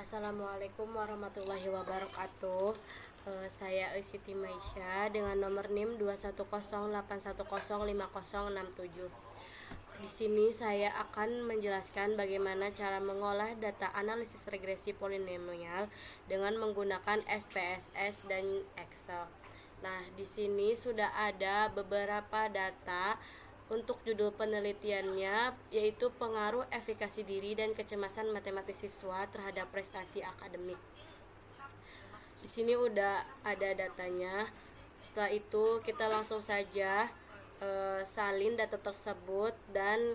Assalamualaikum warahmatullahi wabarakatuh. Saya Siti Maisha dengan nomor NIM 21081050067. Di sini saya akan menjelaskan bagaimana cara mengolah data analisis regresi polinomial dengan menggunakan SPSS dan Excel. Nah, di sini sudah ada beberapa data. Untuk judul penelitiannya yaitu pengaruh efikasi diri dan kecemasan matematis siswa terhadap prestasi akademik. Di sini udah ada datanya. Setelah itu kita langsung saja salin data tersebut dan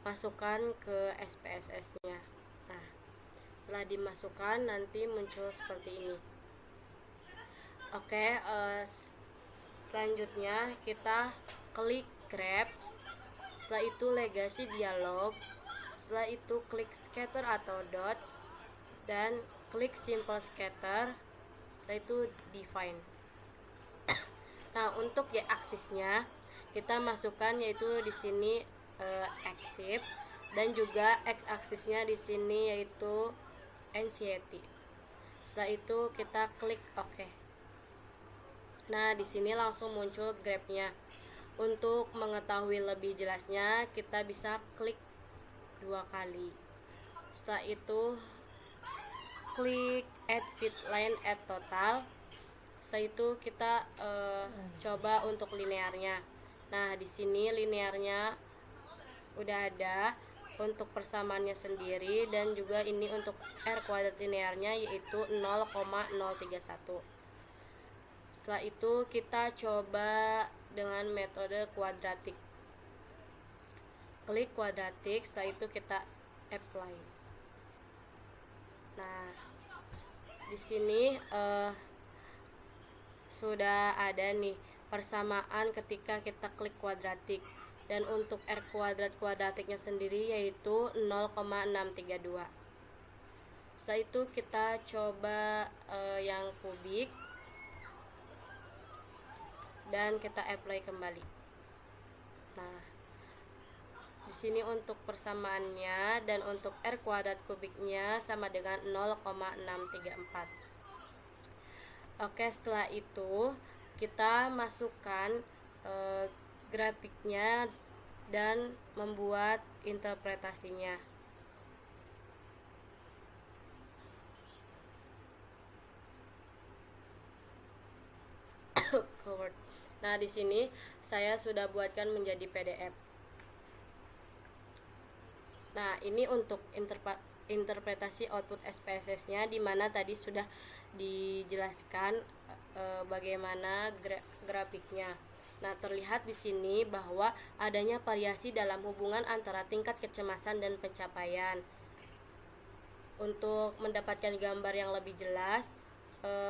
masukkan ke SPSS-nya. Nah, setelah dimasukkan nanti muncul seperti ini. Oke, selanjutnya kita klik Graph, setelah itu legasi dialog, setelah itu klik scatter atau dots, dan klik simple scatter, setelah itu define. Nah, untuk y-aksisnya kita masukkan yaitu di sini exif, dan juga x-aksisnya di sini yaitu anxiety. Setelah itu kita klik OK. Nah, di sini langsung muncul grafnya. Untuk mengetahui lebih jelasnya, kita bisa klik 2 kali. Setelah itu klik add fit line add total. Setelah itu kita coba untuk linearnya. Nah, di sini linearnya udah ada untuk persamaannya sendiri, dan juga ini untuk R kuadrat linearnya yaitu 0,031. Setelah itu kita coba dengan metode kuadratik. Klik kuadratik, setelah itu kita apply. Nah, di sini sudah ada nih persamaan ketika kita klik kuadratik, dan untuk R kuadratiknya sendiri yaitu 0,632. Setelah itu kita coba yang kubik dan kita apply kembali. Nah, di sini untuk persamaannya dan untuk R kuadrat kubiknya sama dengan 0,634. Oke, setelah itu kita masukkan grafiknya dan membuat interpretasinya. Nah, di sini saya sudah buatkan menjadi PDF. Nah, ini untuk interpretasi output SPSS-nya, di mana tadi sudah dijelaskan bagaimana grafiknya. Nah, terlihat di sini bahwa adanya variasi dalam hubungan antara tingkat kecemasan dan pencapaian. Untuk mendapatkan gambar yang lebih jelas,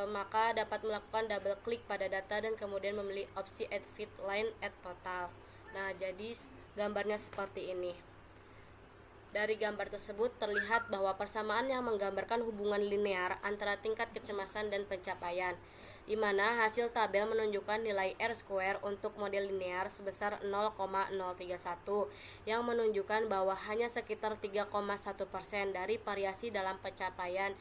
maka dapat melakukan double klik pada data dan kemudian memilih opsi add fit line add total. Nah, jadi gambarnya seperti ini. Dari gambar tersebut terlihat bahwa persamaan yang menggambarkan hubungan linear antara tingkat kecemasan dan pencapaian, di mana hasil tabel menunjukkan nilai R-square untuk model linear sebesar 0,031, yang menunjukkan bahwa hanya sekitar 3,1% dari variasi dalam pencapaian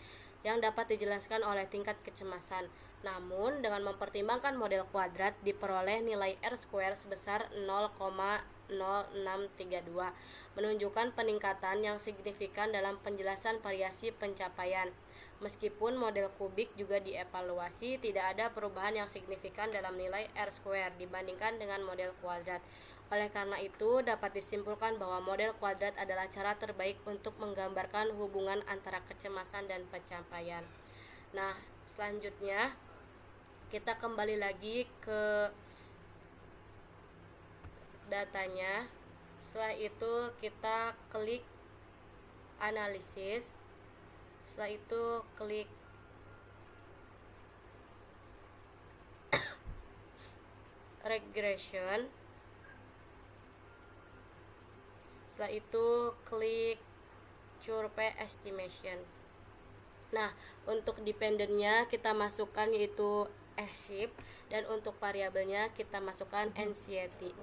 yang dapat dijelaskan oleh tingkat kecemasan. Namun, dengan mempertimbangkan model kuadrat, diperoleh nilai R-square sebesar 0,0632, menunjukkan peningkatan yang signifikan dalam penjelasan variasi pencapaian. Meskipun model kubik juga dievaluasi, tidak ada perubahan yang signifikan dalam nilai R-square dibandingkan dengan model kuadrat. Oleh karena itu, dapat disimpulkan bahwa model kuadrat adalah cara terbaik untuk menggambarkan hubungan antara kecemasan dan pencapaian. Nah, selanjutnya kita kembali lagi ke datanya. Setelah itu kita klik analisis. Setelah itu klik regression. Setelah itu klik Churpe estimation. Nah, untuk dependennya kita masukkan yaitu exif, dan untuk variabelnya kita masukkan anxiety.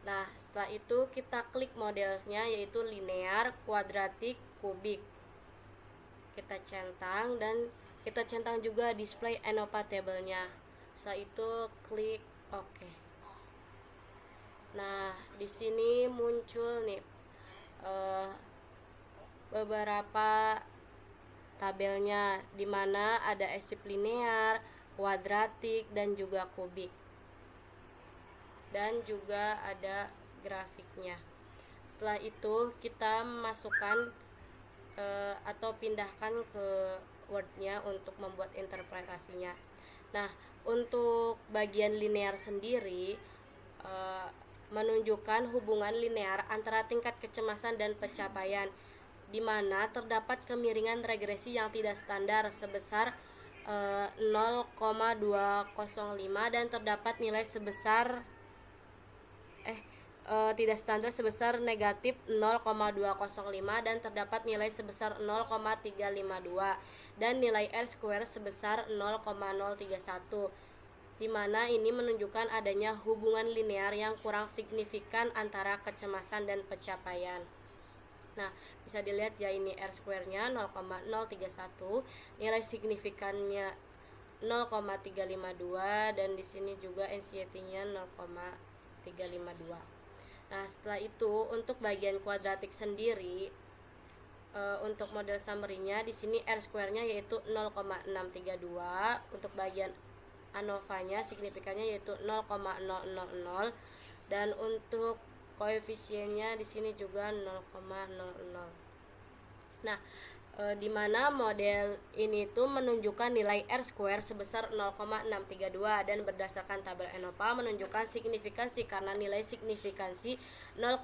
Nah, setelah itu kita klik modelnya yaitu linear, kuadratik, kubik. kita centang, dan kita centang juga display ENOPA tabelnya. Setelah itu klik OK. Nah, di sini muncul nih beberapa tabelnya, di mana ada eclipse linear, kuadratik, dan juga kubik, dan juga ada grafiknya. Setelah itu kita masukkan atau pindahkan ke Word-nya untuk membuat interpretasinya. Nah, untuk bagian linear sendiri menunjukkan hubungan linear antara tingkat kecemasan dan pencapaian, di mana terdapat kemiringan regresi yang tidak standar sebesar 0,205 dan terdapat nilai sebesar tidak standar sebesar negatif 0,205 dan terdapat nilai sebesar 0,352 dan nilai R-square sebesar 0,031, di mana ini menunjukkan adanya hubungan linear yang kurang signifikan antara kecemasan dan pencapaian. Nah, bisa dilihat ya, ini R-square-nya 0,031, nilai signifikannya 0,352, dan di sini juga anxiety-nya 0,352. Nah, setelah itu untuk bagian kuadratik sendiri, untuk model summary-nya di sini R-square-nya yaitu 0,632, untuk bagian ANOVA-nya signifikannya yaitu 0,000, dan untuk koefisiennya di sini juga 0,00. Nah, di mana model ini tuh menunjukkan nilai R-square sebesar 0,632 dan berdasarkan tabel ENOPA menunjukkan signifikansi karena nilai signifikansi 0,000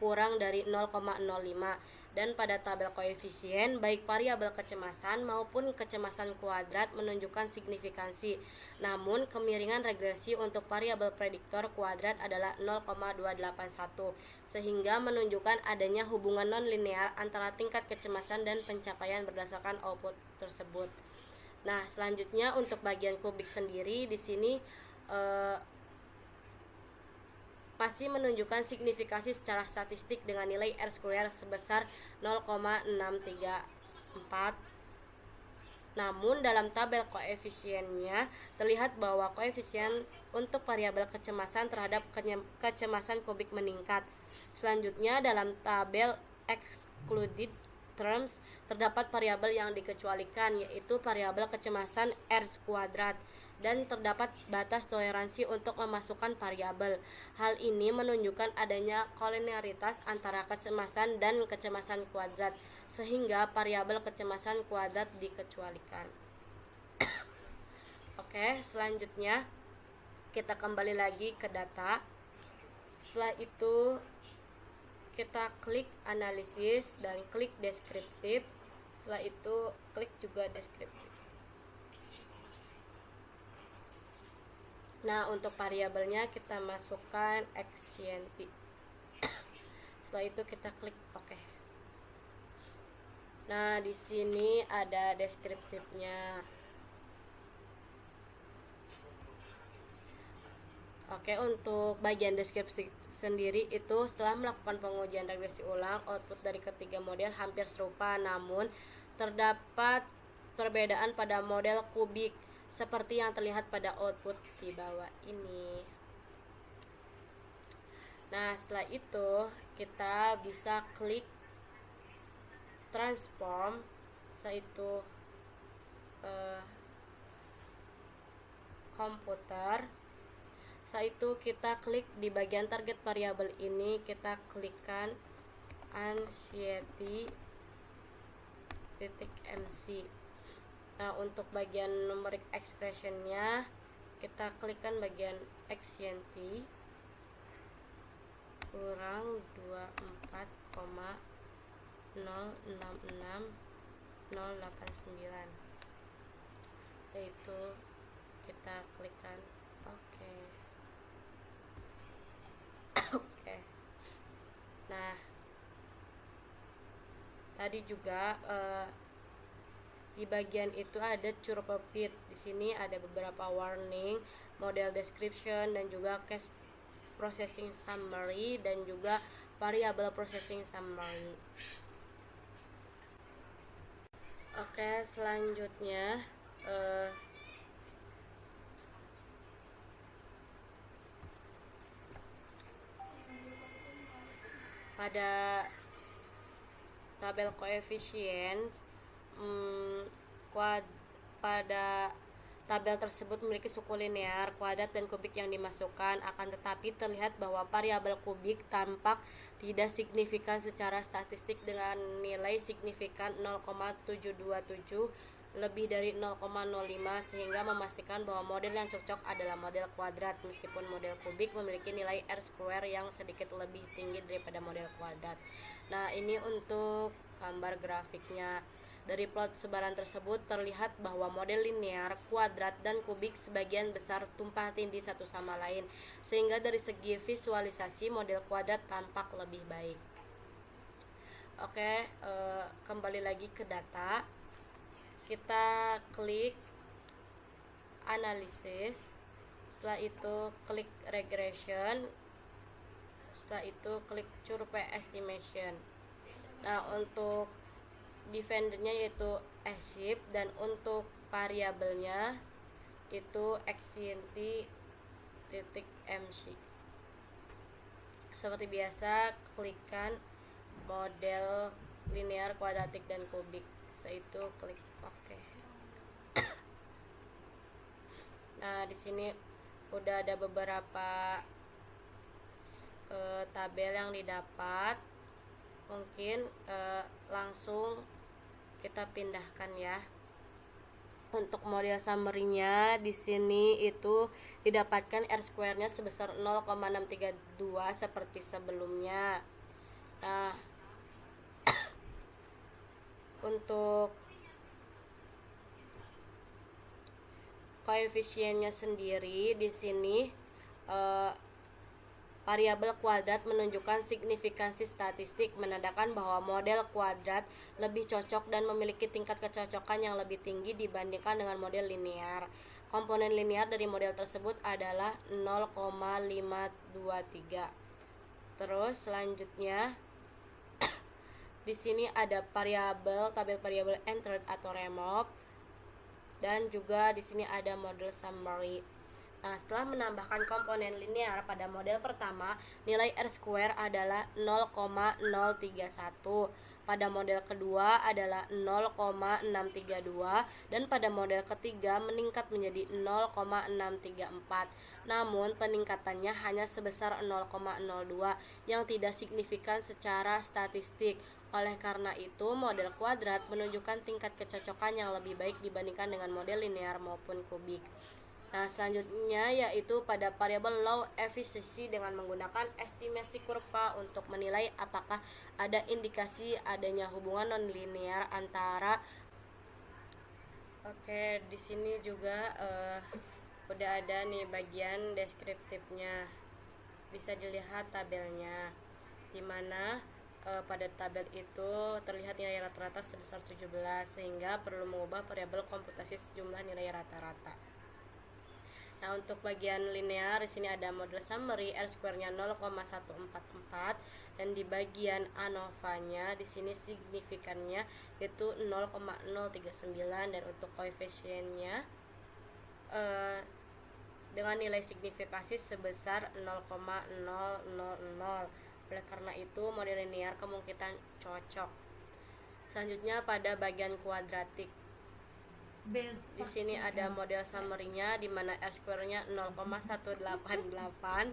kurang dari 0,05, dan pada tabel koefisien baik variabel kecemasan maupun kecemasan kuadrat menunjukkan signifikansi, namun kemiringan regresi untuk variabel prediktor kuadrat adalah 0,281, sehingga menunjukkan adanya hubungan non-linear antara tingkat kecemasan dan pencapaian berdasarkan output tersebut. Nah, selanjutnya untuk bagian kubik sendiri di sini masih menunjukkan signifikasi secara statistik dengan nilai R-square sebesar 0,634. Namun dalam tabel koefisiennya terlihat bahwa koefisien untuk variabel kecemasan terhadap kecemasan kubik meningkat. Selanjutnya dalam tabel excluded terms terdapat variabel yang dikecualikan, yaitu variabel kecemasan R kuadrat, dan terdapat batas toleransi untuk memasukkan variabel. Hal ini menunjukkan adanya kolineritas antara kecemasan dan kecemasan kuadrat, sehingga variabel kecemasan kuadrat dikecualikan. Oke, selanjutnya kita kembali lagi ke data. Setelah itu kita klik analisis dan klik deskriptif. Setelah itu klik juga deskriptif. Nah, untuk variabelnya kita masukkan anxiety. Setelah itu kita klik OK. Nah, di sini ada deskriptifnya. Oke, untuk bagian deskripsi sendiri itu setelah melakukan pengujian regresi ulang, output dari ketiga model hampir serupa, namun terdapat perbedaan pada model kubik seperti yang terlihat pada output di bawah ini. Nah, setelah itu kita bisa klik transform. Setelah itu komputer. Setelah itu kita klik di bagian target variabel ini, kita klikkan anxiety .mc. Nah, untuk bagian numeric expressionnya kita klikkan bagian anxiety kurang 24,066089, yaitu kita klikkan OK. Oke. Nah, tadi juga di bagian itu ada curve fit. Di sini ada beberapa warning, model description, dan juga case processing summary, dan juga variable processing summary. Oke, selanjutnya pada tabel koefisien, pada tabel tersebut memiliki suku linear, kuadrat, dan kubik yang dimasukkan. Akan tetapi terlihat bahwa variabel kubik tampak tidak signifikan secara statistik dengan nilai signifikan 0,727 lebih dari 0,05, sehingga memastikan bahwa model yang cocok adalah model kuadrat, meskipun model kubik memiliki nilai R square yang sedikit lebih tinggi daripada model kuadrat. Nah, ini untuk gambar grafiknya. Dari plot sebaran tersebut terlihat bahwa model linear, kuadrat, dan kubik sebagian besar tumpang tindih satu sama lain, sehingga dari segi visualisasi model kuadrat tampak lebih baik. Oke, kembali lagi ke data. Kita klik analisis, setelah itu klik regression, setelah itu klik curve estimation. Nah, untuk defendernya yaitu shift, dan untuk variabelnya itu xint.mc. Seperti biasa, klikkan model linear, kuadratik, dan kubik. Setelah itu klik OK. Nah, di sini udah ada beberapa tabel yang didapat. Mungkin langsung kita pindahkan ya. Untuk model summary-nya di sini itu didapatkan R square-nya sebesar 0,632 seperti sebelumnya. Nah, untuk koefisiennya sendiri di sini variabel kuadrat menunjukkan signifikansi statistik, menandakan bahwa model kuadrat lebih cocok dan memiliki tingkat kecocokan yang lebih tinggi dibandingkan dengan model linear. Komponen linear dari model tersebut adalah 0,523. Terus selanjutnya di sini ada tabel variabel entered atau remove, dan juga di sini ada model summary. Nah, setelah menambahkan komponen linear pada model pertama, nilai R square adalah 0,031. Pada model kedua adalah 0,632, dan pada model ketiga meningkat menjadi 0,634. Namun peningkatannya hanya sebesar 0,02 yang tidak signifikan secara statistik. Oleh karena itu, model kuadrat menunjukkan tingkat kecocokan yang lebih baik dibandingkan dengan model linear maupun kubik. Nah, selanjutnya yaitu pada variabel low efficiency dengan menggunakan estimasi kurva untuk menilai apakah ada indikasi adanya hubungan nonlinear antara. Oke, di sini juga udah ada nih bagian deskriptifnya. Bisa dilihat tabelnya, dimana pada tabel itu terlihat nilai rata-rata sebesar 17, sehingga perlu mengubah variabel komputasi sejumlah nilai rata-rata. Nah, untuk bagian linear di sini ada model summary, R square-nya 0,144, dan di bagian ANOVA-nya di sini signifikannya yaitu 0,039, dan untuk koefisiennya dengan nilai signifikasi sebesar 0,000. Oleh karena itu, model linear kemungkinan cocok. Selanjutnya pada bagian kuadratik. Di sini ada model summary-nya di mana R square-nya 0,188.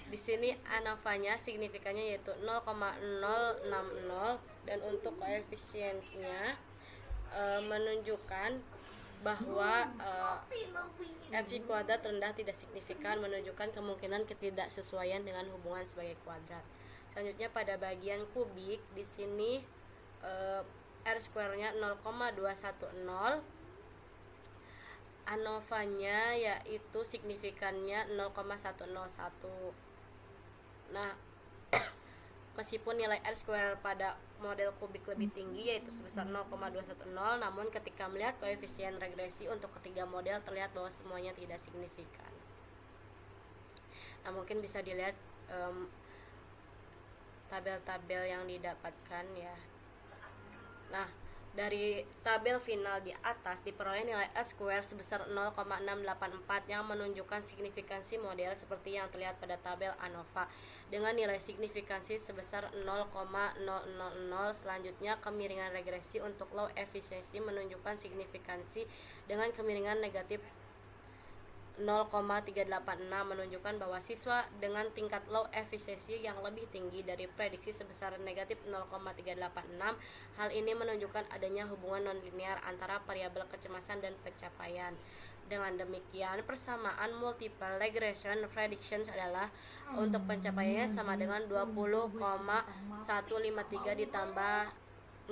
Di sini ANOVA-nya signifikannya yaitu 0,060, dan untuk koefisiennya menunjukkan bahwa f kuadrat rendah tidak signifikan, menunjukkan kemungkinan ketidaksesuaian dengan hubungan sebagai kuadrat. Selanjutnya pada bagian kubik, di sini R square-nya 0,210, ANOVA-nya yaitu signifikannya 0,101. Nah, meskipun nilai R square pada model kubik lebih tinggi yaitu sebesar 0,210, namun ketika melihat koefisien regresi untuk ketiga model terlihat bahwa semuanya tidak signifikan. Nah, mungkin bisa dilihat tabel-tabel yang didapatkan ya. Nah, Dari tabel final di atas diperoleh nilai R-square sebesar 0,684 yang menunjukkan signifikansi model seperti yang terlihat pada tabel ANOVA dengan nilai signifikansi sebesar 0,000. Selanjutnya, kemiringan regresi untuk low efficiency menunjukkan signifikansi dengan kemiringan negatif 0,386 menunjukkan bahwa siswa dengan tingkat low efficiency yang lebih tinggi dari prediksi sebesar negatif 0,386. Hal ini menunjukkan adanya hubungan nonlinear antara variabel kecemasan dan pencapaian. Dengan demikian, persamaan multiple regression predictions adalah untuk pencapaiannya sama dengan 20,153 ditambah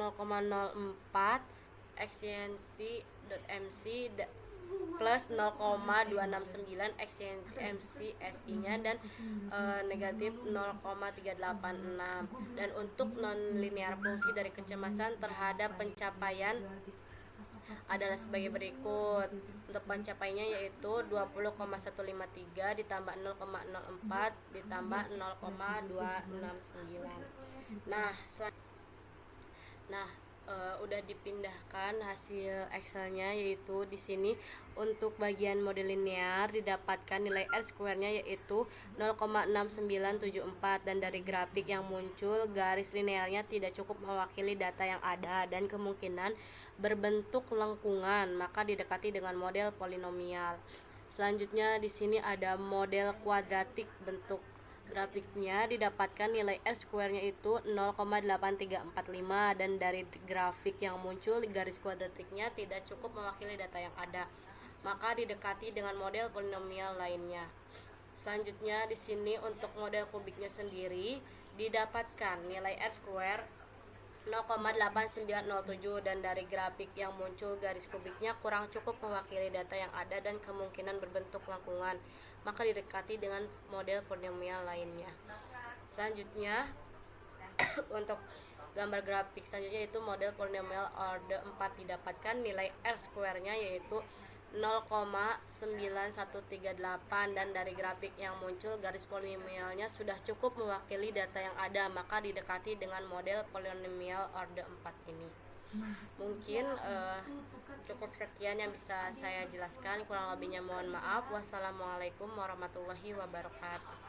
0,04 efficiency.mc plus 0,269 efficiency SI-nya dan negatif 0,386. Dan untuk nonlinear fungsi dari kecemasan terhadap pencapaian adalah sebagai berikut. Untuk pencapaiannya yaitu 20,153 ditambah 0,04 ditambah 0,269. Udah dipindahkan hasil Excelnya, yaitu di sini untuk bagian model linear didapatkan nilai R-square-nya yaitu 0,6974 dan dari grafik yang muncul garis linearnya tidak cukup mewakili data yang ada dan kemungkinan berbentuk lengkungan, maka didekati dengan model polinomial. Selanjutnya di sini ada model kuadratik. Bentuk grafiknya didapatkan nilai R-square-nya itu 0,8345 dan dari grafik yang muncul garis kuadratiknya tidak cukup mewakili data yang ada, maka didekati dengan model polinomial lainnya. Selanjutnya di sini untuk model kubiknya sendiri didapatkan nilai R-square 0,8907 dan dari grafik yang muncul garis kubiknya kurang cukup mewakili data yang ada dan kemungkinan berbentuk lengkungan, maka didekati dengan model polinomial lainnya. Selanjutnya untuk gambar grafik selanjutnya itu model polinomial order 4 didapatkan nilai R-square-nya yaitu 0,9138 dan dari grafik yang muncul garis polinomialnya sudah cukup mewakili data yang ada, maka didekati dengan model polinomial order 4 ini. Mungkin cukup sekian yang bisa saya jelaskan, kurang lebihnya mohon maaf. Wassalamualaikum warahmatullahi wabarakatuh.